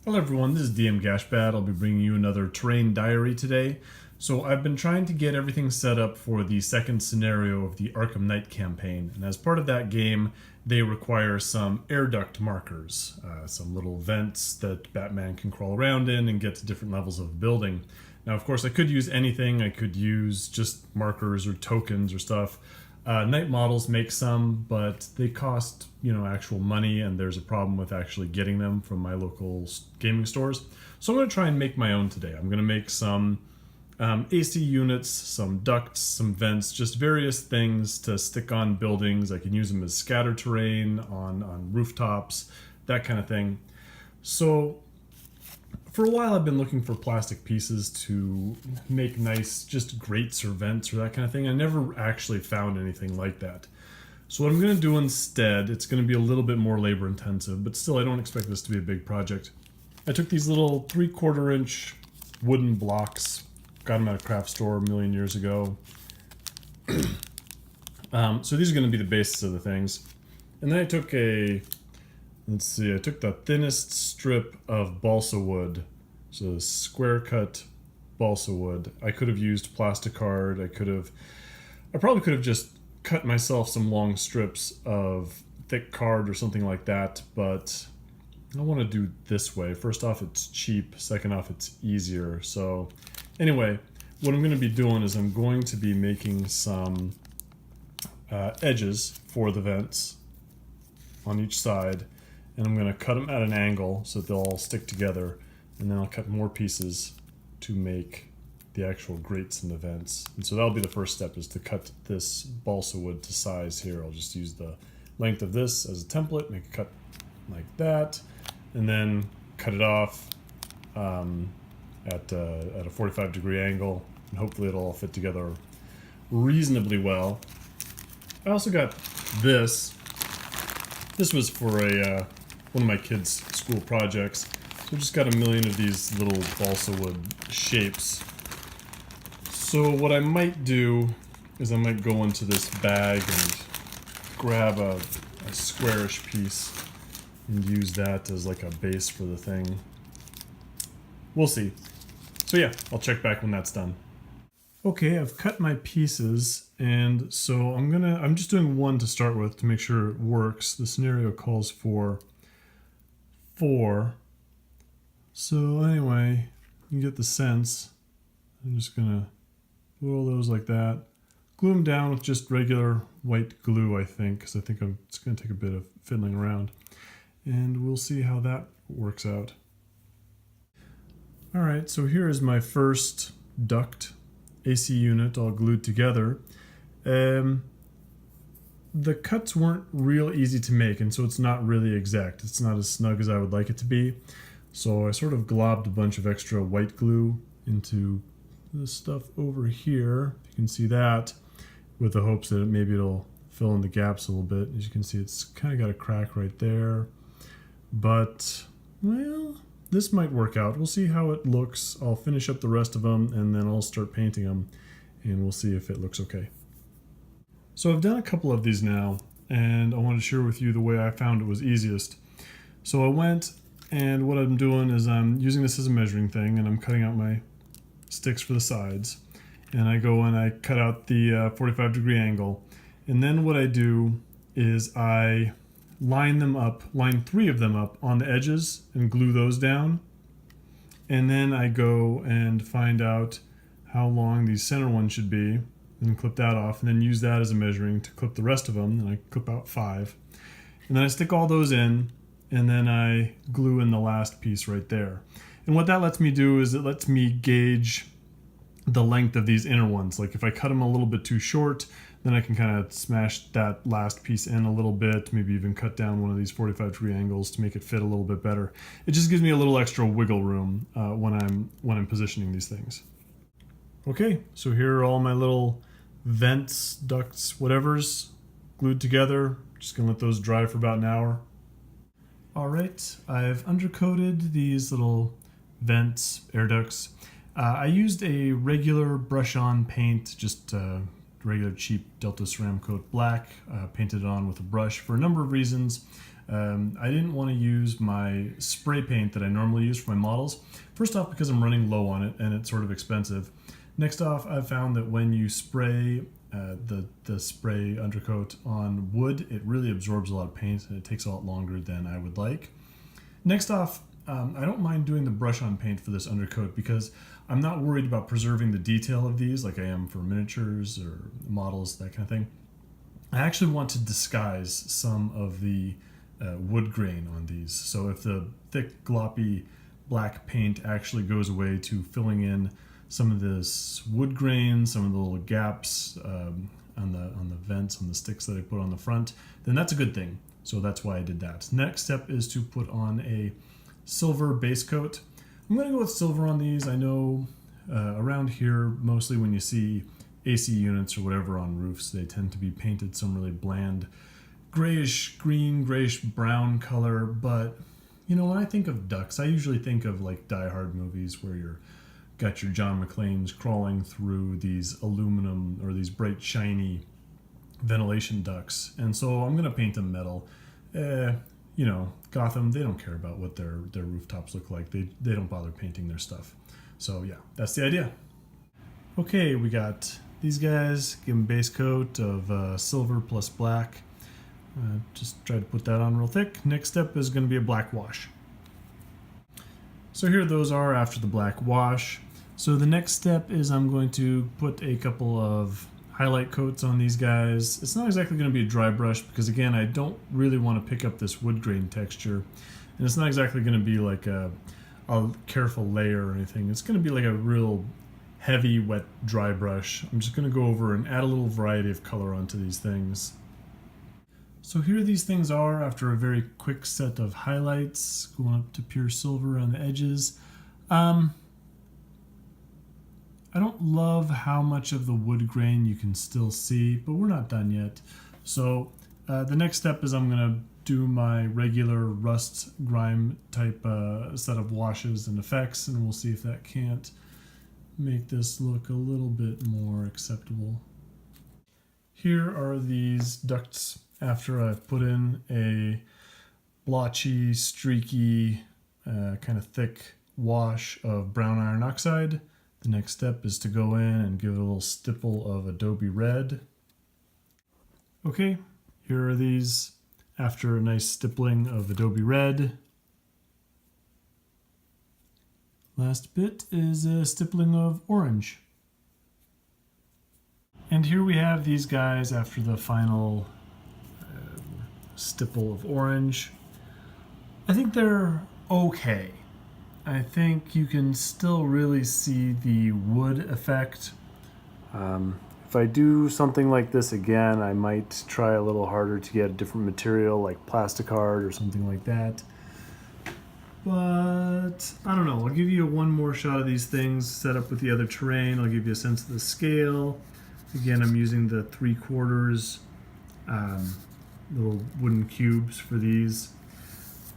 Hello everyone, this is DM Gashbad. I'll be bringing you another terrain diary today. So I've been trying to get everything set up for the second scenario of the Arkham Knight campaign, and as part of that game they require some air duct markers, some little vents that Batman can crawl around in and get to different levels of the building. Now of course I could use anything. I could use just markers or tokens or stuff. Knight models make some, but they cost, actual money, and there's a problem with actually getting them from my local gaming stores. So I'm going to try and make my own today. I'm going to make some AC units, some ducts, some vents, just various things to stick on buildings. I can use them as scatter terrain on rooftops, that kind of thing. So for a while I've been looking for plastic pieces to make nice just grates or vents or that kind of thing. I never actually found anything like that. So what I'm going to do instead, it's going to be a little bit more labor intensive, but still I don't expect this to be a big project. I took these little 3/4 inch wooden blocks, got them at a craft store a million years ago. So these are going to be the basis of the things. And then I took I took the thinnest strip of balsa wood, so square cut balsa wood. I could have used plasticard. I probably could have just cut myself some long strips of thick card or something like that, but I want to do this way. First off, it's cheap. Second off, it's easier. So anyway, what I'm going to be doing is I'm going to be making some edges for the vents on each side. And I'm going to cut them at an angle so that they'll all stick together, and then I'll cut more pieces to make the actual grates and the vents. And so that'll be the first step, is to cut this balsa wood to size here. I'll just use the length of this as a template, make a cut like that, and then cut it off at a 45-degree angle, and hopefully it'll all fit together reasonably well. I also got this. This was for one of my kids' school projects. So I just got a million of these little balsa wood shapes. So what I might do is I might go into this bag and grab a squarish piece and use that as like a base for the thing. We'll see. So yeah, I'll check back when that's done. Okay, I've cut my pieces, and so I'm just doing one to start with to make sure it works. The scenario calls for 4. So anyway, you get the sense. I'm just gonna put all those like that. Glue them down with just regular white glue, I think, because I think it's gonna take a bit of fiddling around. And we'll see how that works out. All right, so here is my first duct AC unit all glued together. The cuts weren't real easy to make, and so it's not really exact. It's not as snug as I would like it to be. So I sort of globbed a bunch of extra white glue into this stuff over here. You can see that, with the hopes that maybe it'll fill in the gaps a little bit. As you can see, it's kind of got a crack right there. But, well, this might work out. We'll see how it looks. I'll finish up the rest of them, and then I'll start painting them, and we'll see if it looks okay. So I've done a couple of these now, and I want to share with you the way I found it was easiest. So I went, and what I'm doing is I'm using this as a measuring thing, and I'm cutting out my sticks for the sides. And I go and I cut out the 45-degree angle. And then what I do is I line 3 of them up on the edges and glue those down. And then I go and find out how long the center one should be and clip that off, and then use that as a measuring to clip the rest of them. And I clip out 5. And then I stick all those in, and then I glue in the last piece right there. And what that lets me do is it lets me gauge the length of these inner ones. Like if I cut them a little bit too short, then I can kind of smash that last piece in a little bit, maybe even cut down one of these 45-degree angles to make it fit a little bit better. It just gives me a little extra wiggle room when I'm positioning these things. Okay, so here are all my little vents, ducts, whatevers glued together. Just gonna let those dry for about an hour. All right, I've undercoated these little vents, air ducts. I used a regular brush-on paint, just regular cheap Delta Ceramcoat black, painted it on with a brush for a number of reasons. I didn't want to use my spray paint that I normally use for my models. First off, because I'm running low on it and it's sort of expensive. Next off, I've found that when you spray the spray undercoat on wood, it really absorbs a lot of paint and it takes a lot longer than I would like. Next off, I don't mind doing the brush on paint for this undercoat because I'm not worried about preserving the detail of these like I am for miniatures or models, that kind of thing. I actually want to disguise some of the wood grain on these. So if the thick gloppy black paint actually goes away to filling in some of this wood grain, some of the little gaps on the vents, on the sticks that I put on the front, then that's a good thing. So that's why I did that. Next step is to put on a silver base coat. I'm going to go with silver on these. I know around here, mostly when you see AC units or whatever on roofs, they tend to be painted some really bland grayish green, grayish brown color. But you know, when I think of ducts, I usually think of like Die Hard movies where you're got your John McClanes crawling through these aluminum or these bright shiny ventilation ducts. And so I'm going to paint them metal. You know, Gotham, they don't care about what their rooftops look like. They don't bother painting their stuff. So yeah, that's the idea. Okay, we got these guys. Give them base coat of silver plus black. Just try to put that on real thick. Next step is going to be a black wash. So here those are after the black wash. So the next step is I'm going to put a couple of highlight coats on these guys. It's not exactly going to be a dry brush because again, I don't really want to pick up this wood grain texture. And it's not exactly going to be like a careful layer or anything. It's going to be like a real heavy, wet, dry brush. I'm just going to go over and add a little variety of color onto these things. So here these things are after a very quick set of highlights, going up to pure silver on the edges. I don't love how much of the wood grain you can still see, but we're not done yet. So the next step is I'm going to do my regular rust grime type set of washes and effects, and we'll see if that can't make this look a little bit more acceptable. Here are these ducts after I've put in a blotchy, streaky, kind of thick wash of brown iron oxide. The next step is to go in and give it a little stipple of Adobe Red. Okay, here are these after a nice stippling of Adobe Red. Last bit is a stippling of orange. And here we have these guys after the final stipple of orange. I think they're okay. I think you can still really see the wood effect. If I do something like this again, I might try a little harder to get a different material like plasticard or something like that. But I don't know, I'll give you one more shot of these things set up with the other terrain. I'll give you a sense of the scale. Again, I'm using the 3/4 little wooden cubes for these.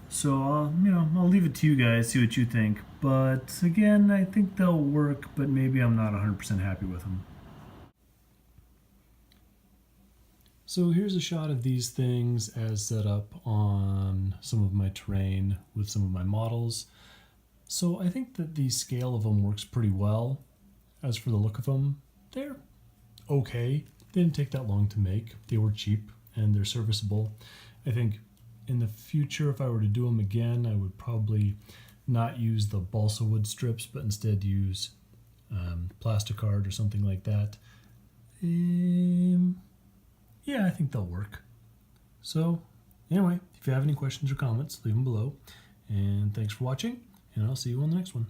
So, you know, I'll leave it to you guys, see what you think. But again, I think they'll work, but maybe I'm not 100% happy with them. So here's a shot of these things as set up on some of my terrain with some of my models. So I think that the scale of them works pretty well. As for the look of them, they're okay. They didn't take that long to make. They were cheap and they're serviceable. I think in the future, if I were to do them again, I would probably not use the balsa wood strips, but instead use plasticard or something like that. Yeah, I think they'll work. So anyway, if you have any questions or comments, leave them below. And thanks for watching, and I'll see you on the next one.